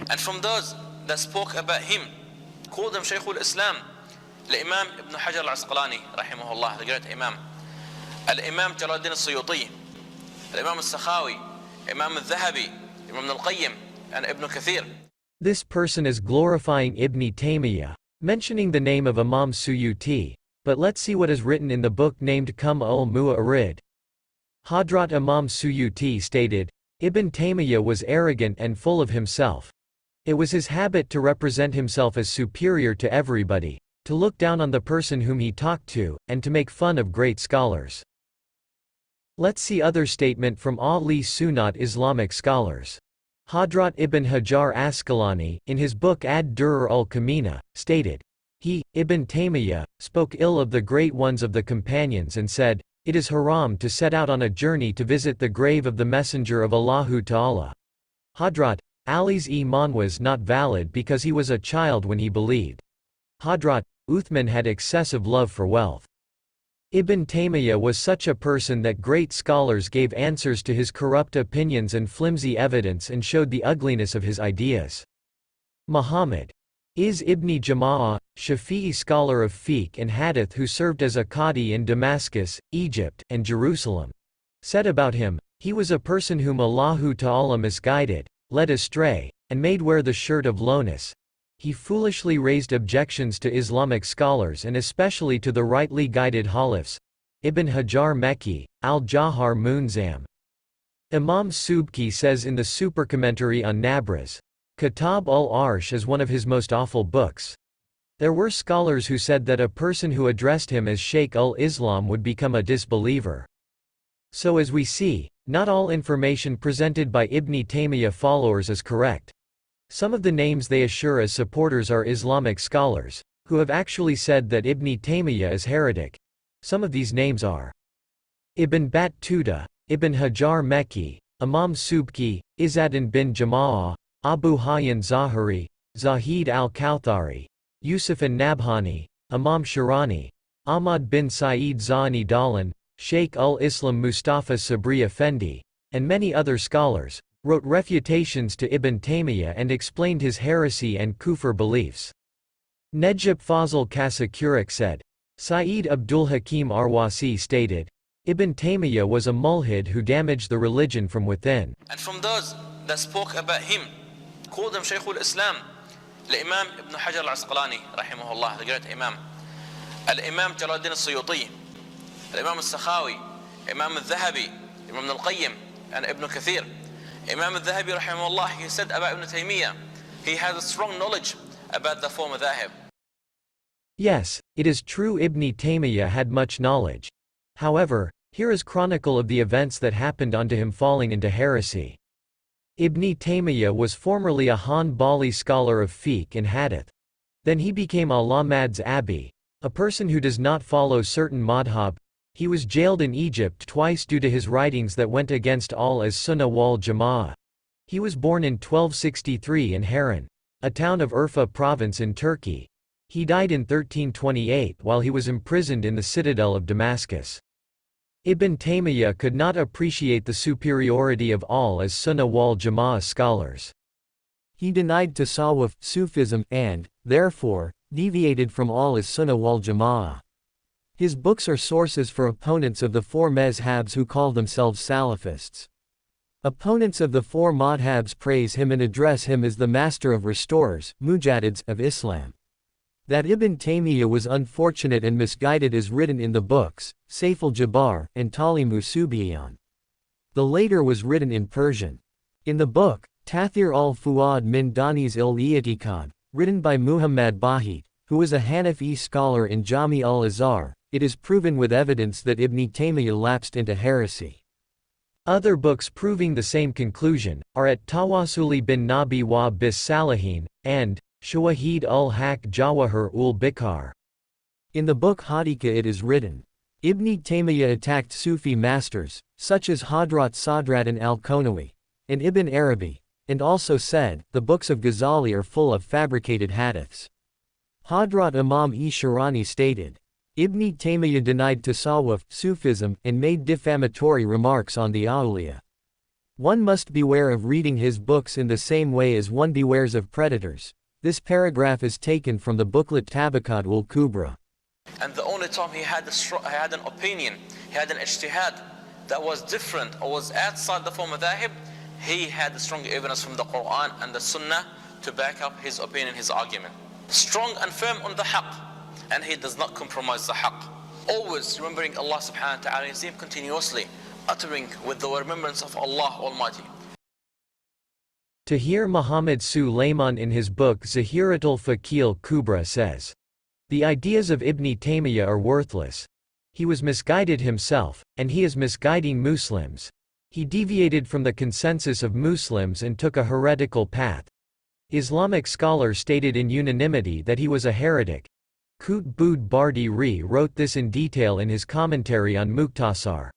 And from those that spoke about him, called him Shaykh al-Islam, Imam Ibn Hajar al-Asqalani, rahimahullah, the great Imam, Imam Jalaluddin al-Suyuti, Imam al-Sakhawi, Imam al-Dhahabi, Imam al-Qayyim, and Ibn Kathir. This person is glorifying Ibn Taymiyyah, mentioning the name of Imam Suyuti, but let's see what is written in the book named Qum ul-Mu'arid. Hadrat Imam Suyuti stated, Ibn Taymiyyah was arrogant and full of himself. It was his habit to represent himself as superior to everybody, to look down on the person whom he talked to, and to make fun of great scholars. Let's see other statement from Ali Sunnat Islamic scholars. Hadrat Ibn Hajar Asqalani, in his book Ad-Durr al-Kamina, stated, he, Ibn Taymiyyah, spoke ill of the great ones of the companions and said, it is haram to set out on a journey to visit the grave of the Messenger of Allahu Ta'ala. Hadrat Ali's iman was not valid because he was a child when he believed. Hadrat Uthman had excessive love for wealth. Ibn Taymiyyah was such a person that great scholars gave answers to his corrupt opinions and flimsy evidence and showed the ugliness of his ideas. Muhammad is Ibn Jama'ah, Shafi'i scholar of fiqh and hadith who served as a qadi in Damascus, Egypt, and Jerusalem, said about him, he was a person whom Allahu Ta'ala misguided, led astray, and made wear the shirt of lowness. He foolishly raised objections to Islamic scholars and especially to the rightly guided Halifs. Ibn Hajar Mekki, Al-Jahar Munzam. Imam Subki says in the supercommentary on Nabraz, Kitab ul-Arsh is one of his most awful books. There were scholars who said that a person who addressed him as Shaykh ul-Islam would become a disbeliever. So as we see, not all information presented by Ibn Taymiyyah followers is correct. Some of the names they assure as supporters are Islamic scholars, who have actually said that Ibn Taymiyyah is heretic. Some of these names are Ibn Battuta, Ibn Hajar Mekki, Imam Subki, Izzuddin bin Jama'ah, Abu Hayyan Zahiri, Zahid al-Kawthari, Yusuf an-Nabhani, Imam Shirani, Ahmad bin Sa'id Zani Dalan, Shaykh ul-Islam Mustafa Sabri Effendi, and many other scholars, wrote refutations to Ibn Taymiyyah and explained his heresy and kufr beliefs. Nejib Fazl Kasakurik said, Saeed Abdul Hakim Arwasi stated, Ibn Taymiyyah was a mulhid who damaged the religion from within. And from those that spoke about him, called him Shaykh al-Islam, Imam Ibn Hajar al-Asqalani, rahimahullah, the great Imam, Imam Jalaluddin al-Suyuti, Imam al-Sakhawi, Imam al-Dhahabi, Imam al-Qayyim, and Ibn Kathir. Imam al-Dhahabi, rahimahullah, he said about Ibn Taymiyyah, he has a strong knowledge about the four madhahib. Yes, it is true Ibn Taymiyyah had much knowledge. However, here is chronicle of the events that happened unto him falling into heresy. Ibn Taymiyyah was formerly a Hanbali scholar of fiqh and hadith. Then he became Al-Ahmad's Abi, a person who does not follow certain madhab. He was jailed in Egypt twice due to his writings that went against al-Sunnah wal Jama'ah. He was born in 1263 in Harran, a town of Urfa province in Turkey. He died in 1328 while he was imprisoned in the citadel of Damascus. Ibn Taymiyyah could not appreciate the superiority of al-Sunnah wal Jama'ah scholars. He denied Tasawwuf, Sufism, and, therefore, deviated from al-Sunnah wal Jama'ah. His books are sources for opponents of the four mazhabs who call themselves Salafists. Opponents of the four madhabs praise him and address him as the master of restorers, mujaddids, of Islam. That Ibn Taymiyyah was unfortunate and misguided is written in the books, Sayf al-Jabbar, and Talimu Subiyan. The later was written in Persian. In the book, Tathir al-Fuad min Danis il-I'tiqad, written by Muhammad Bahit, who was a Hanafi scholar in Jami al-Azhar, it is proven with evidence that Ibn Taymiyyah lapsed into heresy. Other books proving the same conclusion are at Tawasuli bin Nabi wa bis Salihin, and Shawahid ul-Haq Jawahir ul-Bikar. In the book Hadika it is written, Ibn Taymiyyah attacked Sufi masters, such as Hadrat Sadruddin al-Konawi, and Ibn Arabi, and also said, the books of Ghazali are full of fabricated hadiths. Hadrat Imam-e-Shirani stated, Ibn Taymiyyah denied Tasawwuf, Sufism, and made defamatory remarks on the Awliya. One must beware of reading his books in the same way as one bewares of predators. This paragraph is taken from the booklet Tabaqat ul-Kubra. And the only time he had an opinion, he had an ijtihad that was different or was outside the four madhahib, he had the strong evidence from the Quran and the Sunnah to back up his opinion, his argument. Strong and firm on the haqq, and he does not compromise the haqq. Always remembering Allah subhanahu wa ta'ala, you see him continuously uttering with the remembrance of Allah Almighty. Tahir Muhammad Sulayman in his book Zahiratul Faqih Kubra says, "The ideas of Ibn Taymiyyah are worthless. He was misguided himself, and he is misguiding Muslims. He deviated from the consensus of Muslims and took a heretical path." Islamic scholars stated in unanimity that he was a heretic. Qutb Bardi Ri wrote this in detail in his commentary on Muqtasar.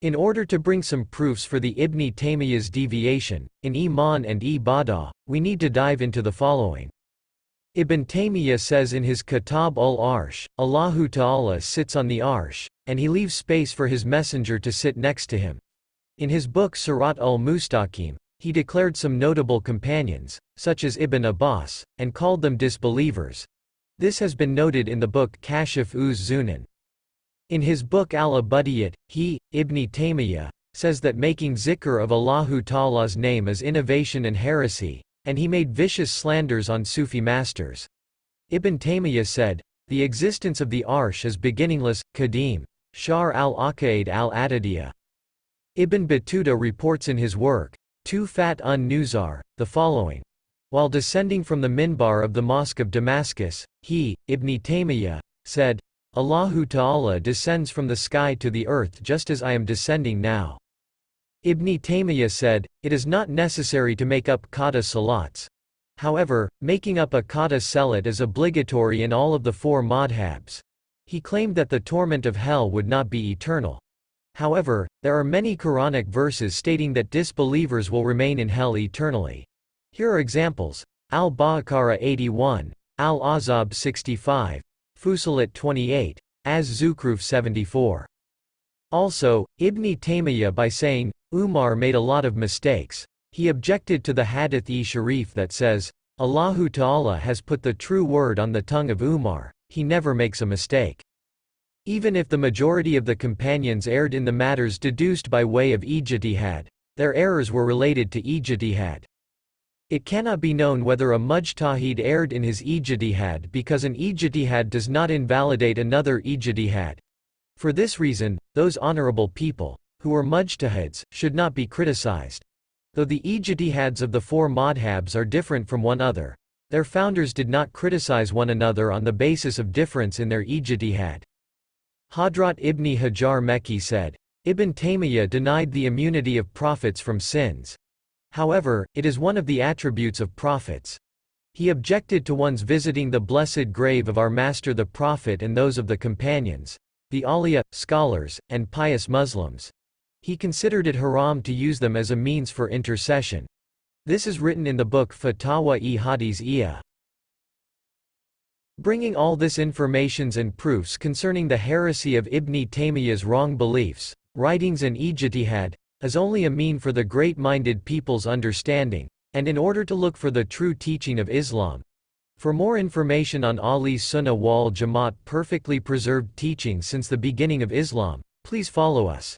In order to bring some proofs for the Ibn Taymiyyah's deviation, in Iman and Ibadah, we need to dive into the following. Ibn Taymiyyah says in his Kitab al-Arsh, Allahu Ta'ala sits on the Arsh, and he leaves space for his messenger to sit next to him. In his book Sirat al-Mustaqim, he declared some notable companions, such as Ibn Abbas, and called them disbelievers. This has been noted in the book Kashif uz-Zunan. In his book Al-Abudiyat, he, Ibn Taymiyyah, says that making zikr of Allahu Ta'ala's name is innovation and heresy, and he made vicious slanders on Sufi masters. Ibn Taymiyyah said, "The existence of the Arsh is beginningless, Qadim." Shar al-Aqaid al-Atadiyah. Ibn Battuta reports in his work, Tufat un-Nuzar, the following. While descending from the minbar of the Mosque of Damascus, he, Ibn Taymiyyah, said, Allahu Ta'ala descends from the sky to the earth just as I am descending now. Ibn Taymiyyah said, it is not necessary to make up qada salats. However, making up a qada salat is obligatory in all of the four madhabs. He claimed that the torment of hell would not be eternal. However, there are many Quranic verses stating that disbelievers will remain in hell eternally. Here are examples: Al-Baqarah 81, Al-Ahzab 65, Fusilat 28, Az-Zukhruf 74. Also, Ibn Taymiyyah by saying, Umar made a lot of mistakes. He objected to the Hadith-e Sharif that says, Allahu Ta'ala has put the true word on the tongue of Umar, he never makes a mistake. Even if the majority of the companions erred in the matters deduced by way of ijtihad, their errors were related to ijtihad. It cannot be known whether a mujtahid erred in his ijtihad because an ijtihad does not invalidate another ijtihad. For this reason, those honorable people, who were mujtahids, should not be criticized. Though the ijtihads of the four madhabs are different from one another, their founders did not criticize one another on the basis of difference in their ijtihad. Hadrat Ibn Hajar Mekki said, Ibn Taymiyyah denied the immunity of prophets from sins. However, it is one of the attributes of prophets. He objected to one's visiting the blessed grave of our master the Prophet and those of the companions, the awliya, scholars, and pious Muslims. He considered it haram to use them as a means for intercession. This is written in the book Fatawa-e-Hadiziyah. Bringing all this informations and proofs concerning the heresy of Ibn Taymiyyah's wrong beliefs, writings and ijtihad, is only a mean for the great-minded people's understanding, and in order to look for the true teaching of Islam. For more information on Ali's Sunnah wal Jamaat perfectly preserved teaching since the beginning of Islam, please follow us.